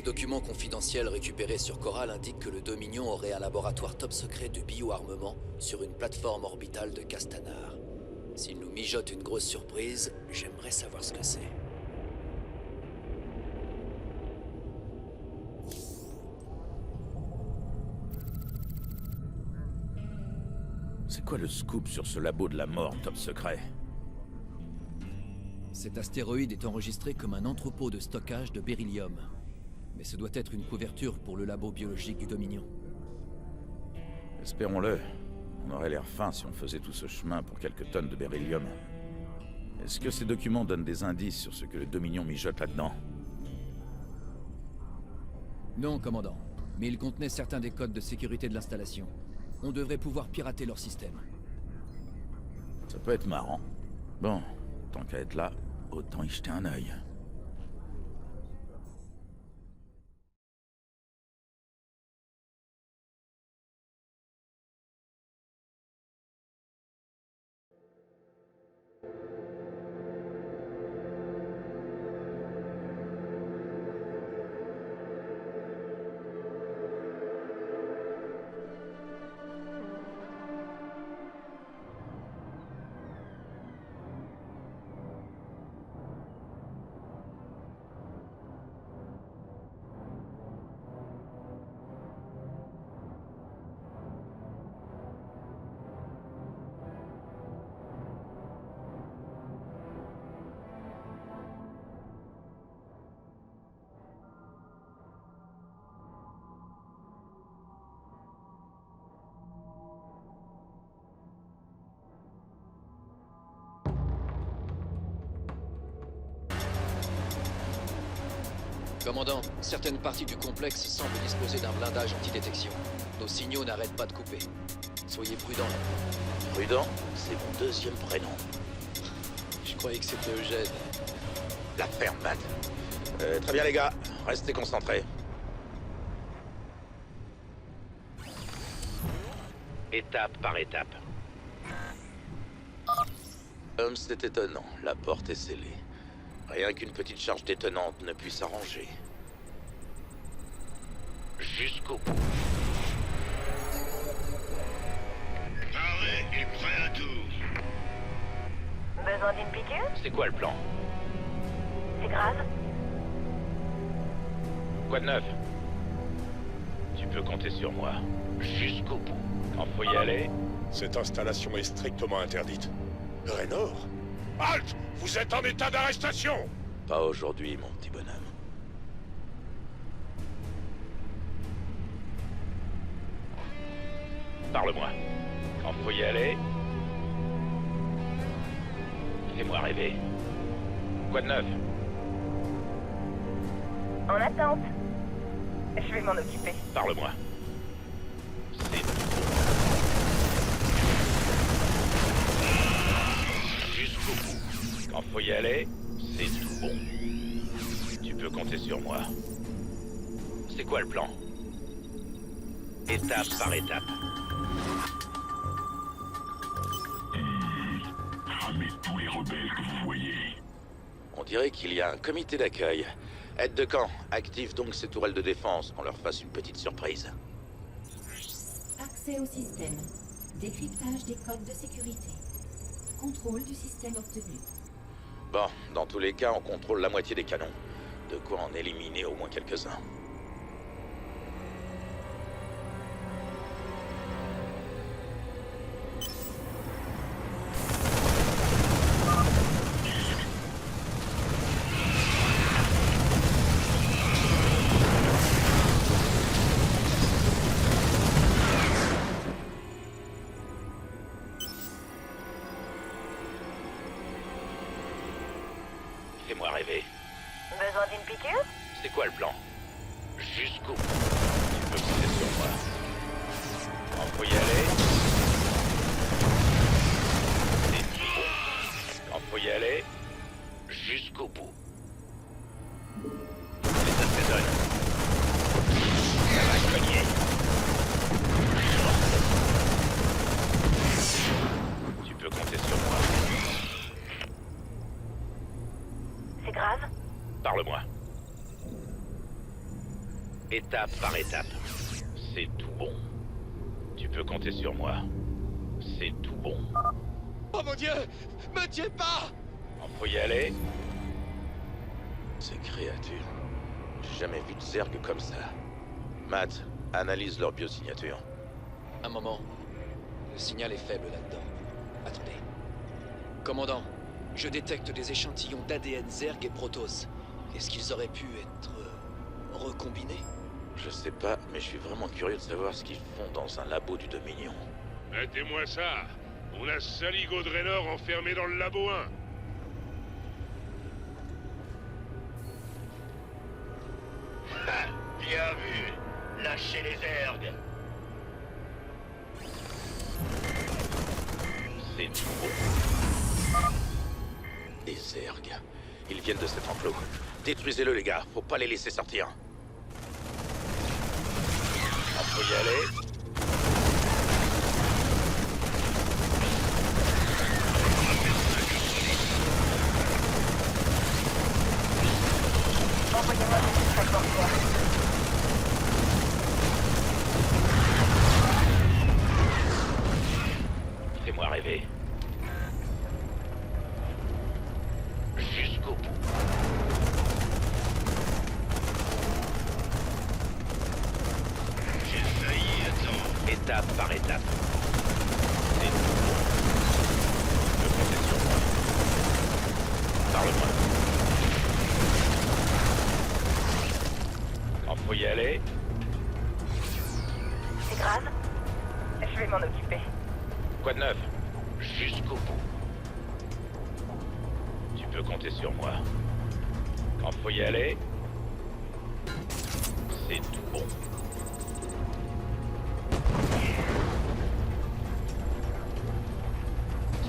Les documents confidentiels récupérés sur Coral indiquent que le Dominion aurait un laboratoire top secret de bioarmement sur une plateforme orbitale de Castanar. S'il nous mijote une grosse surprise, j'aimerais savoir ce que c'est. C'est quoi le scoop sur ce labo de la mort top secret? Cet astéroïde est enregistré comme un entrepôt de stockage de beryllium. Mais ce doit être une couverture pour le labo biologique du Dominion. Espérons-le. On aurait l'air fin si on faisait tout ce chemin pour quelques tonnes de beryllium. Est-ce que ces documents donnent des indices sur ce que le Dominion mijote là-dedans? Non, commandant. Mais ils contenaient certains des codes de sécurité de l'installation. On devrait pouvoir pirater leur système. Ça peut être marrant. Bon, tant qu'à être là, autant y jeter un œil. Commandant, certaines parties du complexe semblent disposer d'un blindage antidétection. Nos signaux n'arrêtent pas de couper. Soyez prudents. Prudent, c'est mon deuxième prénom. Je croyais que c'était Eugène. La fermade. Très bien les gars, restez concentrés. Étape par étape. C'est étonnant, la porte est scellée. Rien qu'une petite charge détonnante ne puisse s'arranger. Jusqu'au bout. Paré et prêt à tout. Besoin d'une piqûre? C'est quoi le plan? C'est grave? Quoi de neuf? Tu peux compter sur moi. Jusqu'au bout. Quand faut y aller. Cette installation est strictement interdite. Raynor? Halt! Vous êtes en état d'arrestation! Pas aujourd'hui, mon petit bonhomme. Parle-moi. Quand faut y aller. Fais-moi rêver. Quoi de neuf? En attente. Je vais m'en occuper. Parle-moi. C'est jusqu'au bout. Quand faut y aller, c'est tout bon. Tu peux compter sur moi. C'est quoi le plan? Étape par étape. Cramez tous les rebelles que vous voyez. On dirait qu'il y a un comité d'accueil. Aide de camp, active donc ces tourelles de défense, qu'on leur fasse une petite surprise. Accès au système. Décryptage des codes de sécurité. Contrôle du système obtenu. Bon, dans tous les cas, on contrôle la moitié des canons. De quoi en éliminer au moins quelques-uns. Fais-moi rêver. Besoin d'une piqûre? C'est quoi le plan? Jusqu'au bout. Tu peux compter sur moi. Quand faut y aller. C'est tout bon. Quand faut y aller. Jusqu'au bout. Et ça te donne. Ça va cogner. Tu peux compter sur moi. C'est grave? Parle-moi. Étape par étape. C'est tout bon. Tu peux compter sur moi. C'est tout bon. Oh mon Dieu! Me tuez pas! Faut y aller. Ces créatures. J'ai jamais vu de Zerg comme ça. Matt, analyse leur biosignature. Un moment. Le signal est faible là-dedans. Attendez. Commandant, je détecte des échantillons d'ADN Zerg et Protoss. Est-ce qu'ils auraient pu être recombinés? Je sais pas, mais je suis vraiment curieux de savoir ce qu'ils font dans un labo du Dominion. Mettez-moi ça. On a Saligo Draenor enfermé dans le labo 1. Bien vu. Lâchez les ergs. C'est tout bon. Des Zerg. Ils viennent de cet enclos. Détruisez-le, les gars. Faut pas les laisser sortir. On peut y aller. Envoyez-moi des extracts mortuaires. Fais-moi rêver. Jusqu'au bout. J'ai failli attendre. Étape par étape. C'est tout bon. Je peux compter sur moi. Parle-moi. Quand faut y aller, C'est grave? Je vais m'en occuper. quoi de neuf? Jusqu'au bout. Tu peux compter sur moi. Quand faut y aller, c'est tout bon.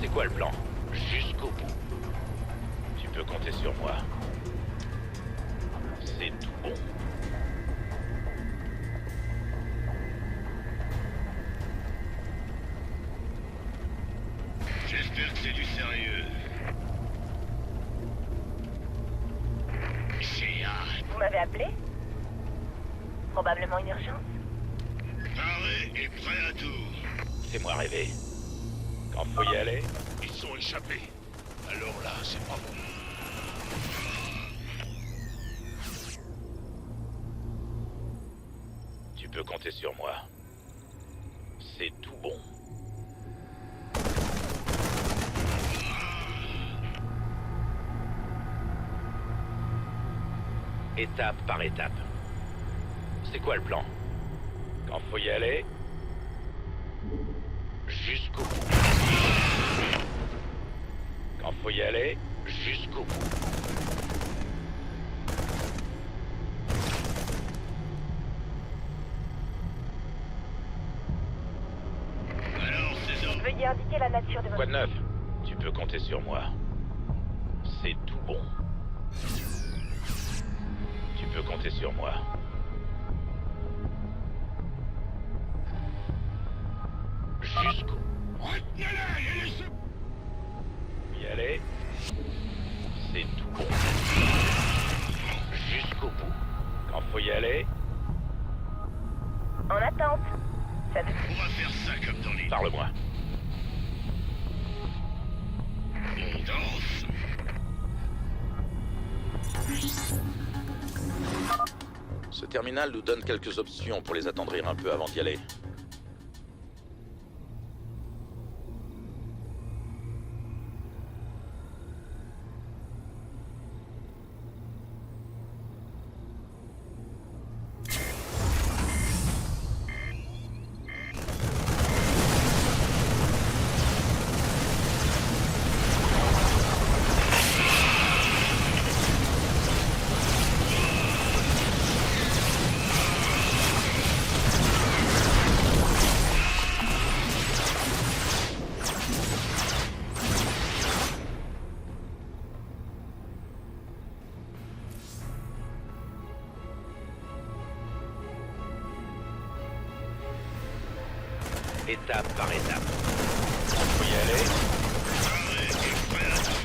C'est quoi le plan? Jusqu'au bout. Tu peux compter sur moi. C'est tout bon. J'espère que c'est du sérieux. J'ai hâte. Vous m'avez appelé? Probablement une urgence. Paré et prêt à tout. Fais-moi rêver. Quand faut y aller, Ils sont échappés. Alors là, c'est pas bon. tu peux compter sur moi. C'est tout bon. Étape par étape. C'est quoi le plan? Quand faut y aller, jusqu'au bout. Quand faut y aller, jusqu'au bout. Alors, c'est ça. Veuillez indiquer la nature de Quoi votre... de neuf? Tu peux compter sur moi. C'est tout bon. Tu peux compter sur moi. Jusqu'au Retenez-les et laissez... y aller, c'est tout bon. Jusqu'au bout. Quand faut y aller, En attente. Ça ne... On va faire ça comme dans les... parle-moi. On danse. Ce terminal nous donne quelques options pour les attendrir un peu avant d'y aller. Étape par étape. Quand faut y aller, Paré et prêt à tout.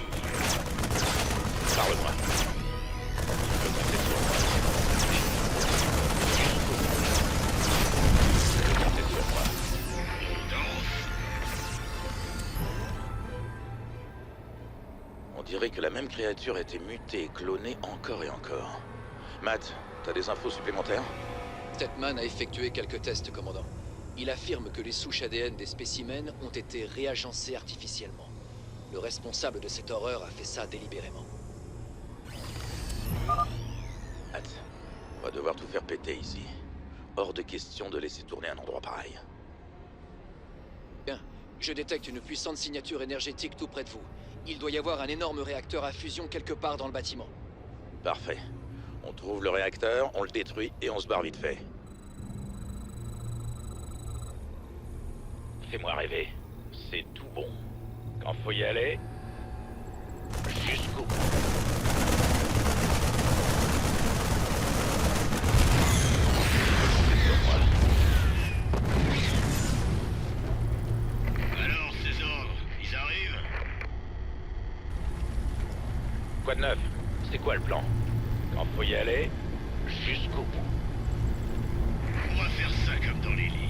parle-moi. Tu peux compter sur moi. dirait que la même créature a été mutée et clonée encore et encore. Matt, t'as des infos supplémentaires? Stetman a effectué quelques tests, commandant. Il affirme que les souches ADN des spécimens ont été réagencées artificiellement. Le responsable de cette horreur a fait ça délibérément. Matt, on va devoir tout faire péter ici. Hors de question de laisser tourner un endroit pareil. Bien, je détecte une puissante signature énergétique tout près de vous. Il doit y avoir un énorme réacteur à fusion quelque part dans le bâtiment. Parfait. On trouve le réacteur, on le détruit et on se barre vite fait. Fais-moi rêver. C'est tout bon. Quand faut y aller, jusqu'au bout. Alors, ces ordres, ils arrivent? Quoi de neuf? C'est quoi le plan? Quand faut y aller, jusqu'au bout. On va faire ça comme dans les livres.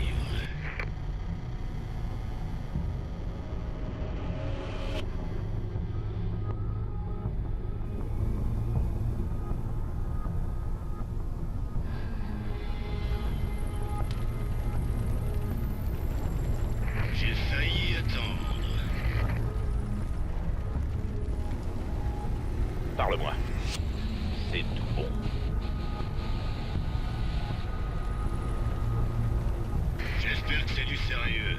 J'ai failli attendre. Parle-moi. C'est tout bon. J'espère que c'est du sérieux.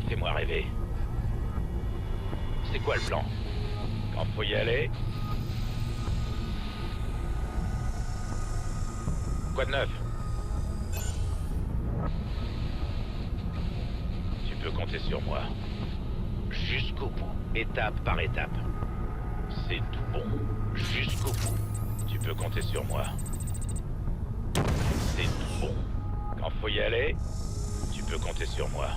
Fais-moi rêver. C'est quoi le plan? Quand faut y aller? Quoi de neuf? Tu peux compter sur moi. Jusqu'au bout, étape par étape. C'est tout bon. Jusqu'au bout. Tu peux compter sur moi. C'est tout bon. Quand faut y aller, tu peux compter sur moi.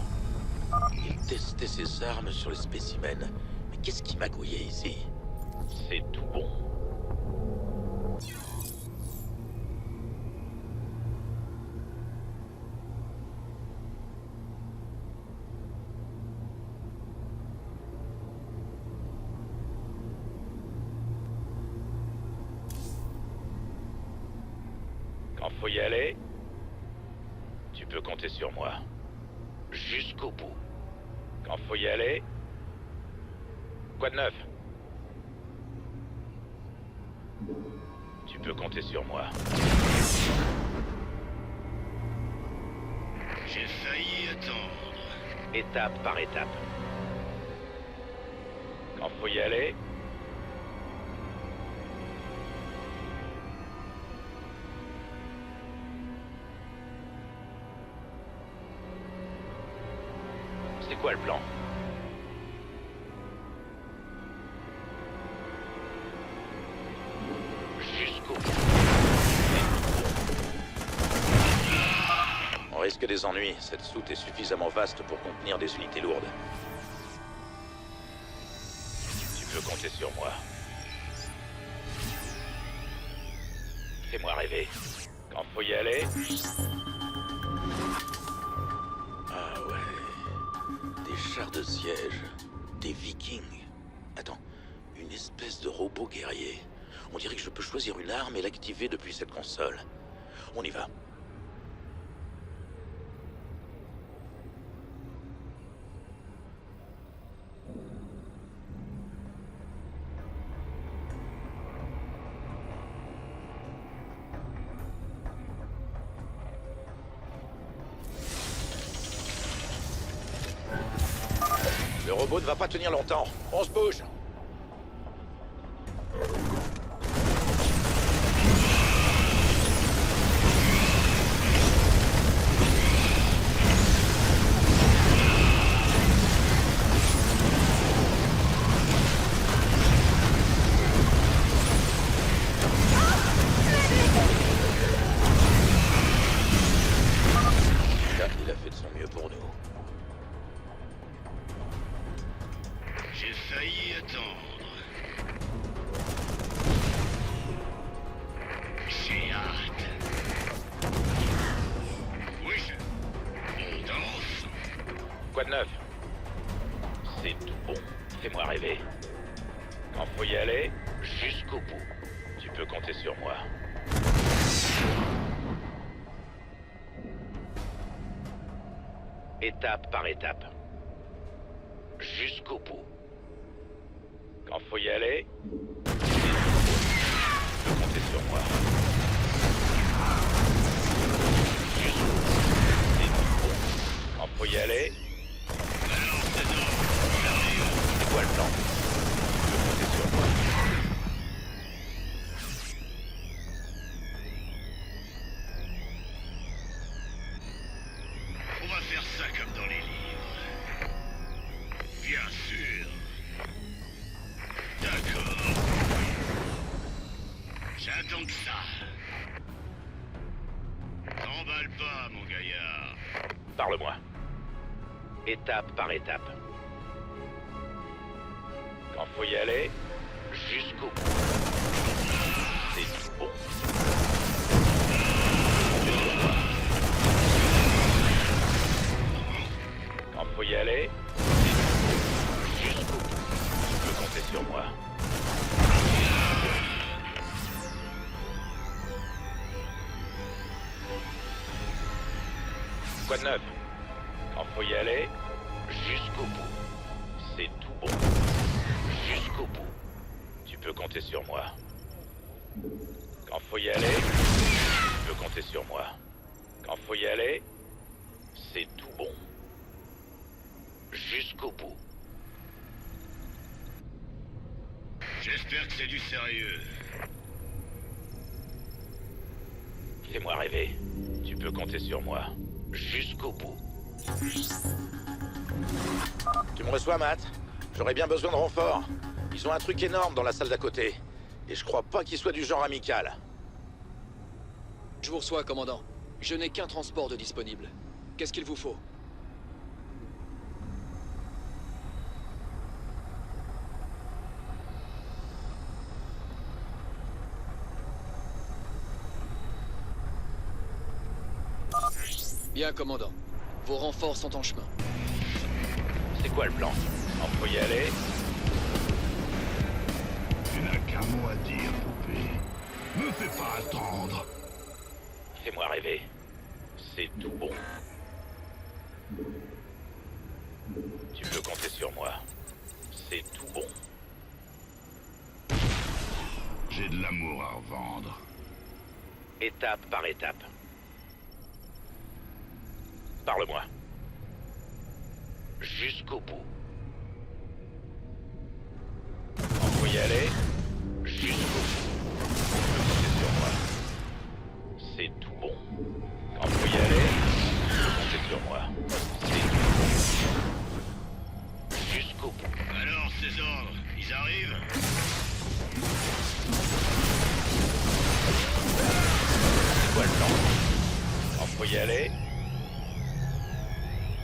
Il testait ses armes sur les spécimens. Mais qu'est-ce qui magouillait ici? C'est tout bon. Quand faut y aller, tu peux compter sur moi. Jusqu'au bout. Quand faut y aller... Quoi de neuf? Tu peux compter sur moi. J'ai failli attendre. Étape par étape. Quand faut y aller... C'est quoi le plan? Jusqu'au bout. On risque des ennuis. Cette soute est suffisamment vaste pour contenir des unités lourdes. Tu peux compter sur moi. Fais-moi rêver. Quand faut y aller... Ah ouais. Des chars de siège. Des vikings. Attends. Une espèce de robot guerrier. On dirait que je peux choisir une arme et l'activer depuis cette console. On y va. Le robot ne va pas tenir longtemps. On se bouge. Là, il a fait de son mieux pour nous. J'ai failli attendre. Quoi de neuf? C'est tout bon. Fais-moi rêver. Quand faut y aller, jusqu'au bout. Tu peux compter sur moi. Étape par étape. Jusqu'au bout. Quand faut y aller, tu peux compter sur moi. Jusqu'au bout. C'est tout bon. Quand faut y aller, c'est quoi le plan? Tu peux compter sur moi. On va faire ça comme dans les livres. Bien sûr. D'accord. J'attends que ça. T'emballe pas, mon gaillard. Parle-moi. Étape par étape. Quand faut y aller, jusqu'au bout. C'est tout bon. Quand faut y aller, c'est tout bon. Jusqu'au bout. Tu peux compter sur moi. Quoi de neuf? Quand faut y aller, jusqu'au bout. C'est tout bon. Jusqu'au bout. Tu peux compter sur moi. Quand faut y aller, tu peux compter sur moi. Quand faut y aller, c'est tout bon. Jusqu'au bout. J'espère que c'est du sérieux. Fais-moi rêver. Tu peux compter sur moi. Jusqu'au bout. Tu me reçois, Matt? J'aurais bien besoin de renfort. Ils ont un truc énorme dans la salle d'à côté. Et je crois pas qu'il soit du genre amical. Je vous reçois, commandant. Je n'ai qu'un transport de disponible. Qu'est-ce qu'il vous faut? Bien, commandant. Vos renforts sont en chemin. C'est quoi le plan? Quand faut y aller, Tu n'as qu'un mot à dire, poupée. Me fais pas attendre. fais-moi rêver. C'est tout bon. Tu peux compter sur moi. C'est tout bon. J'ai de l'amour à revendre. Étape par étape. Parle-moi. Jusqu'au bout. Quand faut y aller, jusqu'au bout. Tu peux compter sur moi. C'est tout bon. Quand faut y aller, tu peux compter sur moi. C'est tout bon. Jusqu'au bout. Alors, ces ordres, ils arrivent? C'est quoi le plan? Quand faut y aller,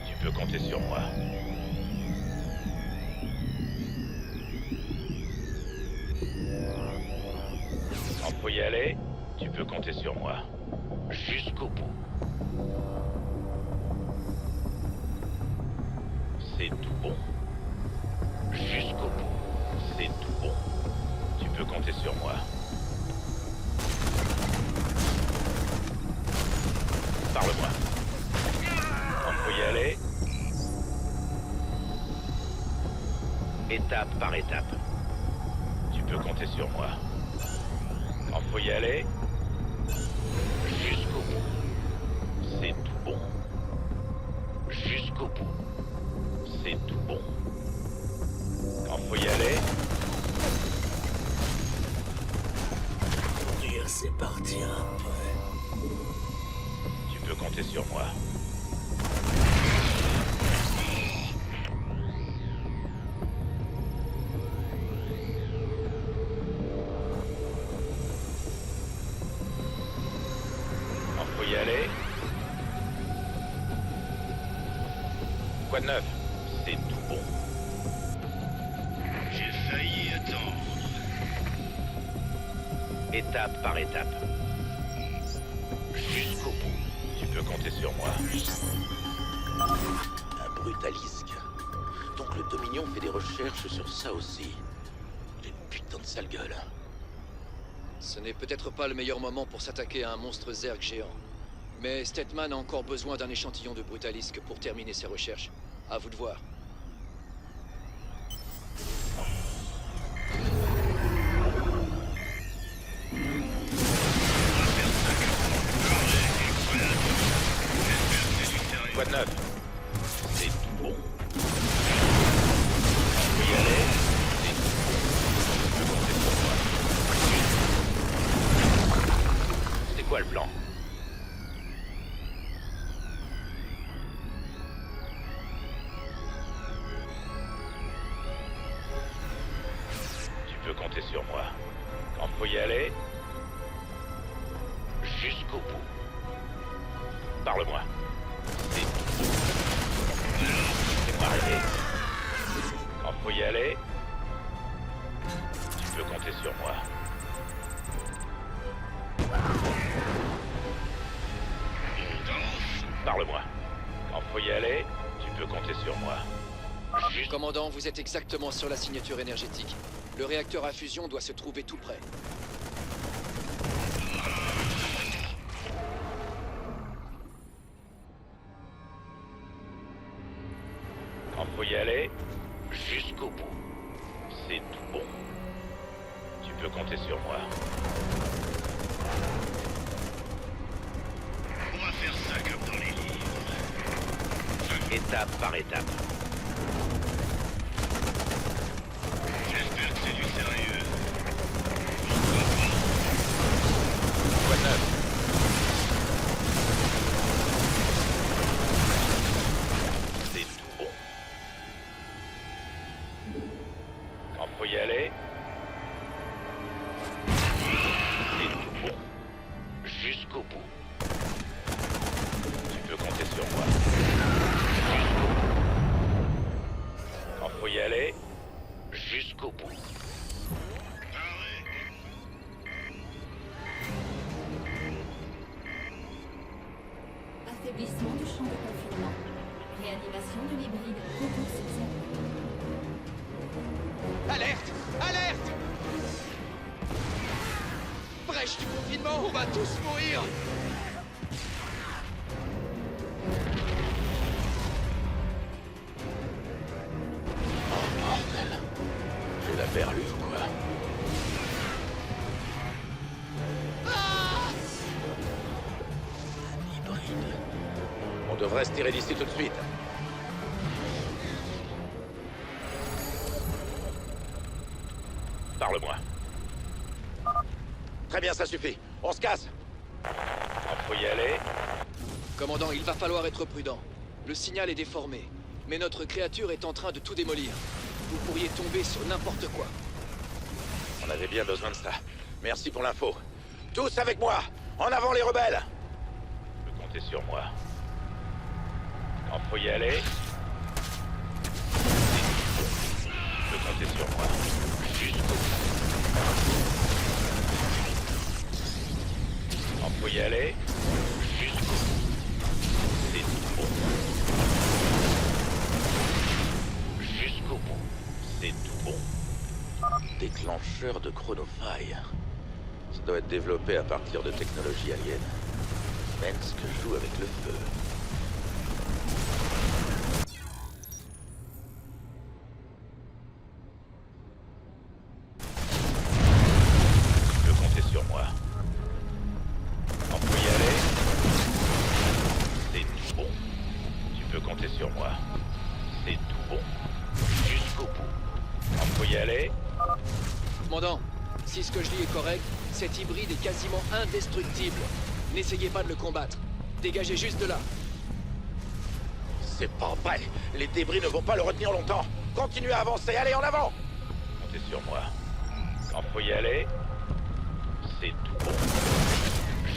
tu peux compter sur moi. Quand faut y aller, tu peux compter sur moi. Jusqu'au bout. C'est tout bon. Jusqu'au bout. C'est tout bon. Tu peux compter sur moi. Parle-moi. Quand faut y aller, étape par étape. Tu peux compter sur moi. Quand faut y aller, jusqu'au bout. C'est tout bon. Jusqu'au bout. C'est tout bon. Quand faut y aller, C'est parti après. tu peux compter sur moi. Quand faut y aller, quoi de neuf? C'est tout bon. J'ai failli attendre. Étape par étape. Jusqu'au bout. Tu peux compter sur moi. Un Brutalisque. Donc le Dominion fait des recherches sur ça aussi. Il a une putain de sale gueule. Ce n'est peut-être pas le meilleur moment pour s'attaquer à un monstre Zerg géant. Mais Stetman a encore besoin d'un échantillon de Brutalisque pour terminer ses recherches. À vous de voir. Quoi de neuf? C'est tout bon. Faut y aller. C'est tout bon. Tu peux compter sur moi. C'est quoi le plan? Tu peux compter sur moi. Quand faut y aller, jusqu'au bout. Parle-moi. C'est tout. Laissez-moi arriver. Quand faut y aller, tu peux compter sur moi. Parle-moi. Quand faut y aller, tu peux compter sur moi. Juste... Commandant, vous êtes exactement sur la signature énergétique. Le réacteur à fusion doit se trouver tout près. Quand faut y aller, jusqu'au bout. C'est tout bon. Tu peux compter sur moi. On va faire ça comme dans les livres. Étape par étape. J'espère que c'est du sérieux. Quoi de neuf? C'est tout bon. Quand faut y aller, c'est tout bon. Jusqu'au bout. Tu peux compter sur moi. Jusqu'au bout. Quand faut y aller, jusqu'au bout. Affaiblissement du champ de confinement. Réanimation de l'hybride Retour sur Zerg. Alerte! Alerte! Brèche du confinement, on va tous mourir! Oh bordel. J'ai la perlue ou quoi? Un hybride. On devrait se tirer d'ici tout de suite. Parle-moi. Très bien, ça suffit. On se casse. Quand faut y aller, Commandant, il va falloir être prudent. Le signal est déformé, mais notre créature est en train de tout démolir. Vous pourriez tomber sur n'importe quoi. On avait bien besoin de ça. Merci pour l'info. Tous avec moi. En avant les rebelles. tu peux compter sur moi. Quand faut y aller, tu peux compter sur moi. Jusqu'au bout. Quand faut y aller, jusqu'au bout. C'est tout bon. Jusqu'au bout. C'est tout bon. Déclencheur de chronofire. Ça doit être développé à partir de technologie alien. Mensk joue avec le feu. Tu peux compter sur moi. Quand faut y aller, c'est tout bon. Tu peux compter sur moi. C'est tout bon. Jusqu'au bout. Quand faut y aller, Commandant, si ce que je lis est correct, cet hybride est quasiment indestructible. N'essayez pas de le combattre. Dégagez juste de là. C'est pas vrai. Les débris ne vont pas le retenir longtemps. Continuez à avancer. Allez, en avant. comptez sur moi. Quand faut y aller, c'est tout bon.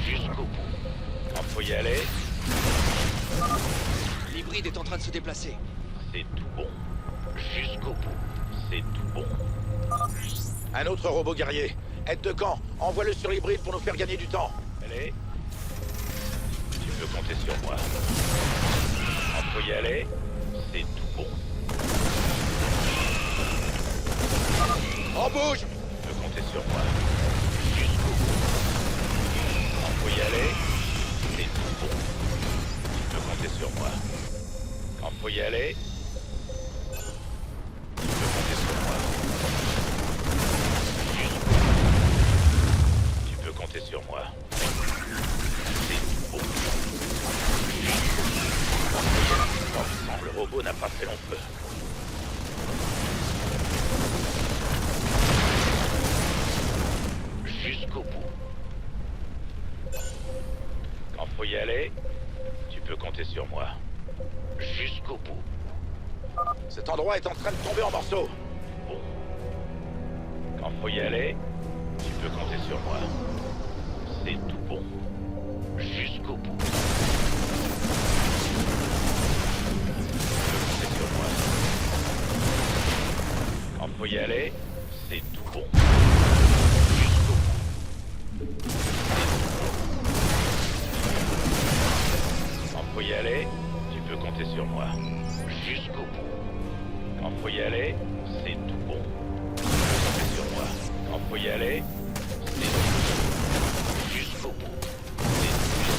Jusqu'au bout. Quand faut y aller, L'hybride est en train de se déplacer. c'est tout bon. Jusqu'au bout. C'est tout bon. Un autre robot guerrier. Aide de camp. Envoie-le sur l'hybride pour nous faire gagner du temps. Allez. Tu peux compter sur moi. Quand faut y aller, C'est tout bon. En bouge! Tu peux compter sur moi. Jusqu'au bout. Quand faut y aller, c'est tout bon. Tu peux compter sur moi. Quand faut y aller, tu peux compter sur moi. Jusqu'au bout. Tu peux compter sur moi. C'est tout bon. Jusqu'au bout. Le robot n'a pas fait long feu. Jusqu'au bout. Quand faut y aller, tu peux compter sur moi. Jusqu'au bout. Cet endroit est en train de tomber en morceaux. Bon. Quand faut y aller, tu peux compter sur moi. C'est tout bon. Jusqu'au bout. Tu peux compter sur moi. Quand faut y aller, c'est tout bon. Jusqu'au bout. Quand faut y aller, tu peux compter sur moi. Jusqu'au bout. Quand faut y aller, c'est tout bon. Tu peux compter sur moi. Quand faut y aller, c'est tout bon. Jusqu'au bout. C'est tout.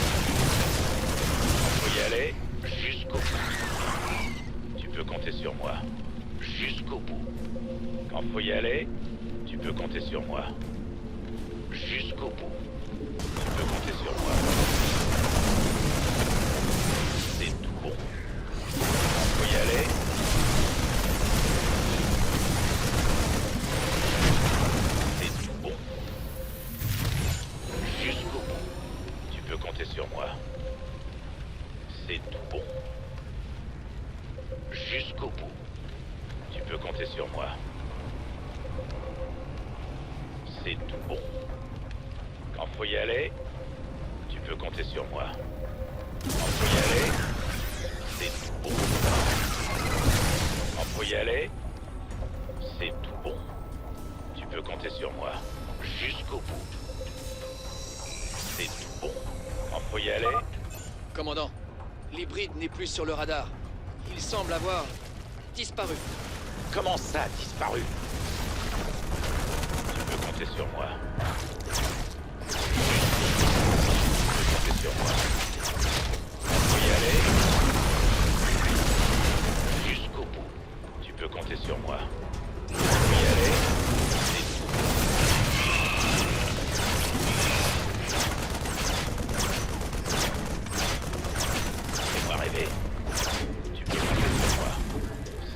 Quand faut y aller, jusqu'au bout. Tu peux compter sur moi. Jusqu'au bout. Quand faut y aller, tu peux compter sur moi. Jusqu'au bout. Tu peux compter sur moi. C'est tout bon. Quand faut y aller, c'est tout bon. Jusqu'au bout. Tu peux compter sur moi. C'est tout bon. Jusqu'au bout. Tu peux compter sur moi. C'est tout bon. Quand faut y aller, tu peux compter sur moi. Quand faut y aller, c'est tout bon. Quand faut y aller, c'est tout bon. Tu peux compter sur moi. Jusqu'au bout. C'est tout bon. Quand faut y aller, Commandant, l'hybride n'est plus sur le radar. Il semble avoir disparu. Comment ça, disparu? tu peux compter sur moi. Tu peux compter sur moi. Quand faut y aller, jusqu'au bout. Tu peux compter sur moi. Quand faut y aller, c'est tout. Fais-moi rêver. Tu peux compter sur moi.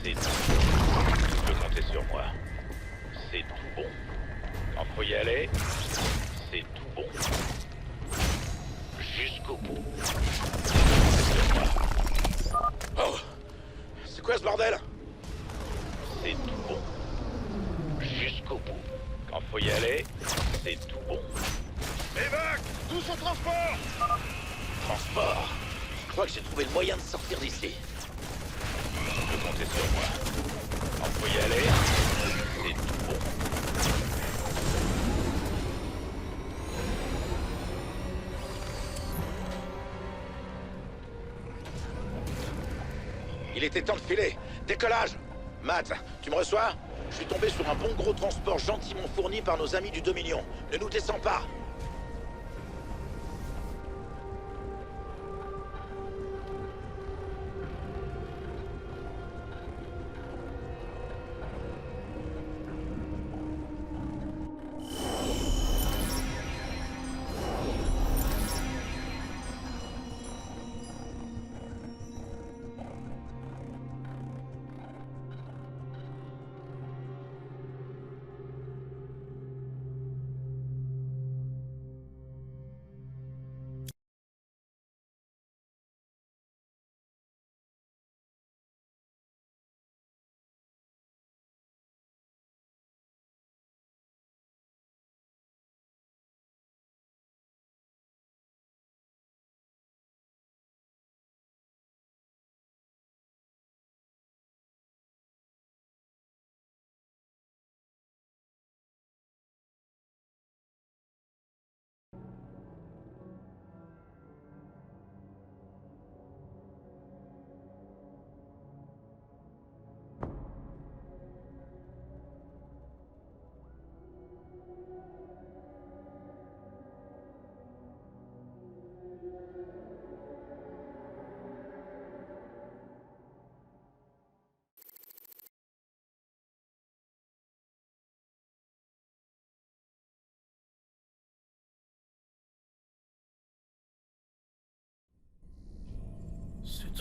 C'est tout. Tu peux compter sur moi. C'est tout bon. Quand faut y aller, c'est tout bon. Jusqu'au bout. C'est sur moi. Oh! C'est quoi ce bordel? C'est tout bon. Jusqu'au bout. Quand faut y aller, c'est tout bon. Évac! Tous au transport! Transport. Je crois que j'ai trouvé le moyen de sortir d'ici. Tu peux compter sur moi. Quand faut y aller, c'est tout bon. Il était temps de filer. Décollage! Matt, tu me reçois? Je suis tombé sur un bon gros transport gentiment fourni par nos amis du Dominion. Ne nous descends pas!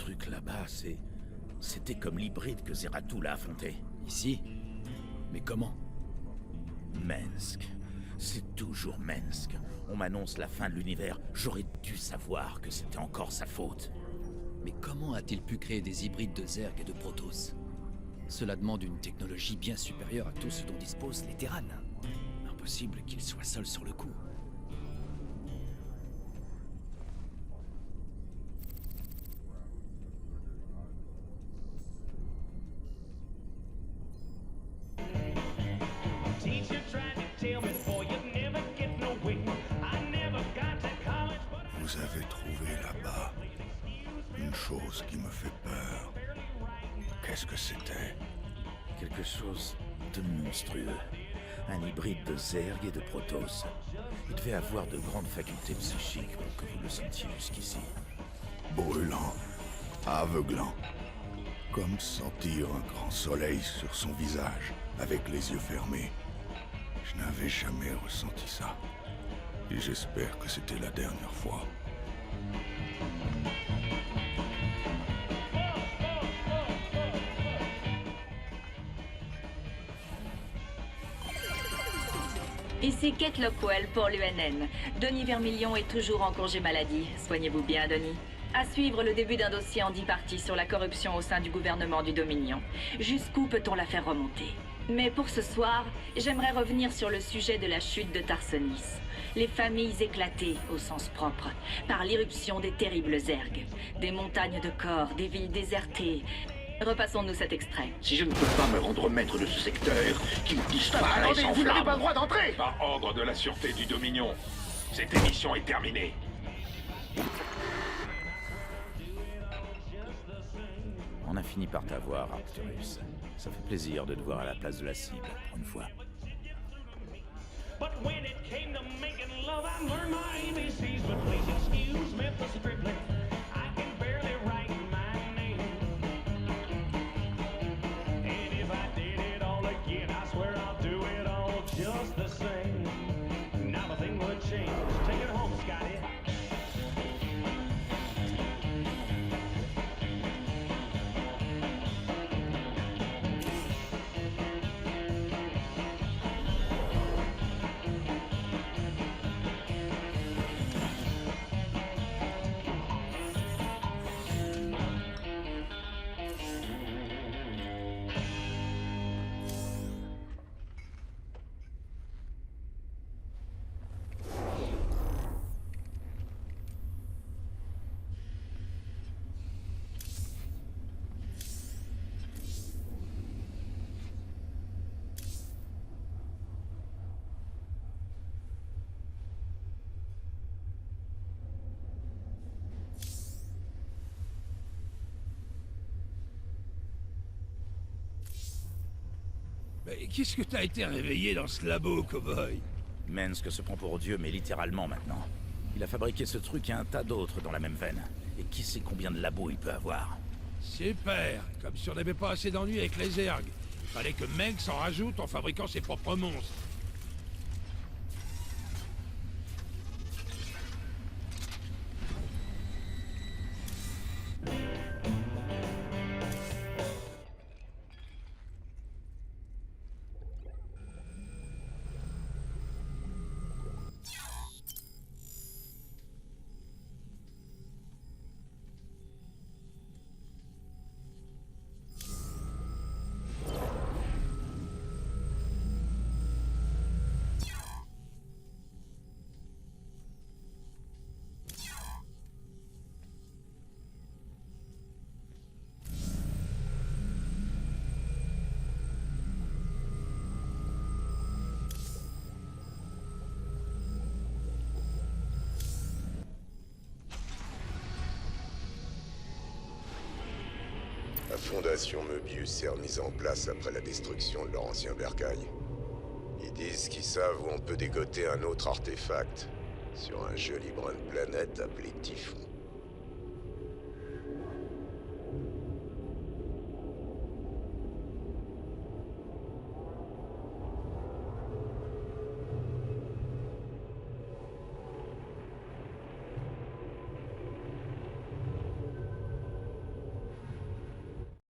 truc là-bas, c'était comme l'hybride que Zeratul a affronté. Ici? Mais comment? Mensk. C'est toujours Mensk. On m'annonce la fin de l'univers. J'aurais dû savoir que c'était encore sa faute. Mais comment a-t-il pu créer des hybrides de Zerg et de Protoss? Cela demande une technologie bien supérieure à tout ce dont disposent les Terrans. Impossible qu'il soit seul sur le coup. Vous avez trouvé là-bas une chose qui me fait peur. Qu'est-ce que c'était? Quelque chose de monstrueux. Un hybride de Zerg et de Protoss. Il devait avoir de grandes facultés psychiques pour que vous le sentiez jusqu'ici. Brûlant, aveuglant. Comme sentir un grand soleil sur son visage, avec les yeux fermés. Je n'avais jamais ressenti ça. Et j'espère que c'était la dernière fois. Ici Kate Lockwell pour l'UNN. Denis Vermillion est toujours en congé maladie. Soignez-vous bien, Denis. À suivre le début d'un dossier en 10 parties sur la corruption au sein du gouvernement du Dominion. Jusqu'où peut-on la faire remonter? Mais pour ce soir, j'aimerais revenir sur le sujet de la chute de Tarsonis. Les familles éclatées, au sens propre, par l'irruption des terribles Zergs. Des montagnes de corps, des villes désertées. Repassons-nous cet extrait. Si je ne peux pas me rendre maître de ce secteur, qu'il disparaisse en vous n'avez flammes. pas le droit d'entrer! Par ordre de la sûreté du Dominion, cette émission est terminée. On a fini par t'avoir, Arcturus. Ça fait plaisir de te voir à la place de la cible, pour une fois. But when it came to making love, I learned my ABCs. But please excuse me for strictly. I can barely write my name. And if I did it all again, I swear I'll do it all just the same. Now nothing would change. Take it home, Scotty. Mais qu'est-ce que t'as été réveillé dans ce labo, cow-boy? Mensk se prend pour Dieu, mais littéralement maintenant. Il a fabriqué ce truc et un tas d'autres dans la même veine. Et qui sait combien de labos il peut avoir? Super! Comme si on n'avait pas assez d'ennuis avec les Zerg. Fallait que Meng s'en rajoute en fabriquant ses propres monstres. La fondation Möbius est remise en place après la destruction de leur ancien bercail. Ils disent qu'ils savent où on peut dégoter un autre artefact, sur un joli brin de planète appelé Typhon.